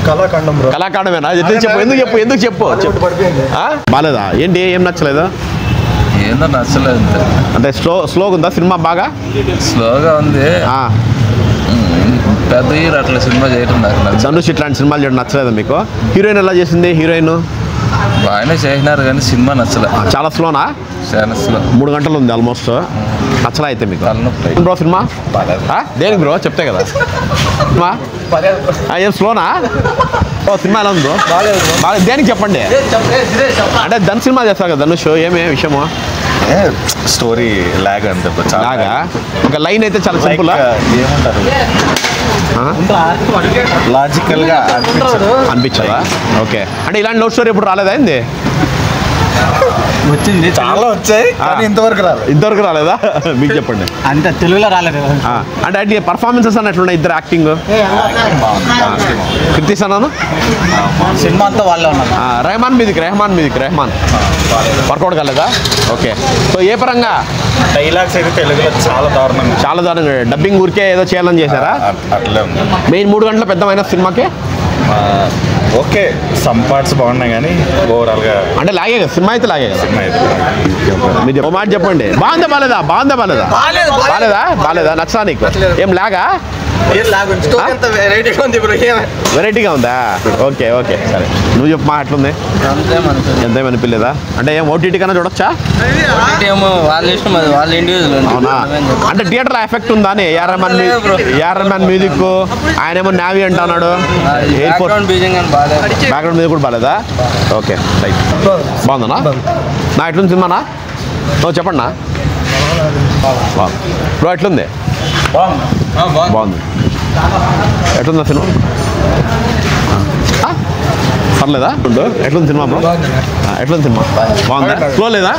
కళాఖండమేనా? ఎందుకు చెప్పు బాలేదా? ఏంటి ఏం నచ్చలేదు? ఏందో నచ్చలేదు అంటే స్లోగా ఉందా సినిమా? బాగా స్లోగా ఉంది. పెద్ద హీరో అట్లా సినిమా చేయడం నాకు ధనుష్ ఇట్లాంటి సినిమాలు చేయడం నచ్చలేదు మీకు? హీరోయిన్ ఎలా చేసింది? హీరోయిన్ బాగానే చేసినారు కానీ సినిమా నచ్చలే. చాలా స్లోనా? చాలా స్లో. 3 గంటలు ఉంది ఆల్మోస్ట్. నచ్చలా అయితే మీకు బ్రో సినిమా? దేనికి బ్రో చెప్తే కదా సినిమా ఏం స్లోనా? సినిమా ఎలా ఉంది బ్రో? బాగా దేనికి చెప్పండి. అంటే ధనుష్ సినిమా చేస్తారు కదా ధనుష్, ఏమే విషయము? స్టోరీ లాగ్ అంతే. లాగా ఒక లైన్ అయితే చాలా సింపుల్. ఏమంటారు, లాజికల్ గా అనిపించదా? ఓకే. అంటే ఇలాంటి లవ్ స్టోరీ ఎప్పుడు రాలేదా? ఏంది వచ్చింది, చాలా వచ్చాయి కానీ ఇంతవరకు రాలేదా? మీకు చెప్పండి. అంత తెలుగులో రాలేదు. అంటే అంటే పర్ఫార్మెన్సెస్ అన్నట్లున్నాయి ఇద్దరు యాక్టింగ్. కృతి సన్నాను సినిమా అంతా వాళ్ళే ఉన్నారు. రెహమాన్ మీదికి వర్కౌట్ కాలేదా? ఓకే. సో ఏ పరంగా డైలాగ్స్ అయితే తెలుగులో చాలా దారుణంగా డబ్బింగ్ ఊరికే ఏదో చేయాలని చేశారా? అట్లే ఉంది. మెయిన్ 3 గంటల పెద్దమైన సినిమాకి ఓకే, సమ్ పార్ట్స్ బాగున్నాయి కానీ ఓవరాల్ గా అంటే లాగే కదా సినిమా అయితే లాగే కదా. సినిమా అయితే మీరు ఒక మాట చెప్పండి. బాలేదా? నచ్చా నీకు? ఏం లాగా? వెరైటీగా ఉందా? ఓకే సరే, నువ్వు చెప్పు మా ఎట్లుంది? ఎంతేమనిపించలేదా? అంటే ఏం ఓటీటీ కన్నా చూడొచ్చా? అవునా? అంటే థియేటర్ ఎఫెక్ట్ ఉందా అని? ఏఆర్ఎంఎన్ మ్యూజిక్, ఆయన ఏమో నావీ అంటున్నాడు. బ్యాక్గ్రౌండ్ మ్యూజిక్ కూడా బాలేదా? Okay right. బాగుందనా? నా ఎట్లుంది సినిమానా? నువ్వు చెప్పండి నా బ్రో ఎట్లుంది? బాగుంది. ఎట్లుందా సినిమా? పర్లేదా? ఎట్లుంది సినిమా బ్రో? ఎట్లుంది సినిమా? బాగుందా? స్లో లేదా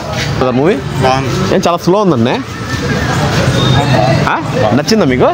మూవీ? ఏం చాలా స్లో ఉందండి. నచ్చిందా మీకు?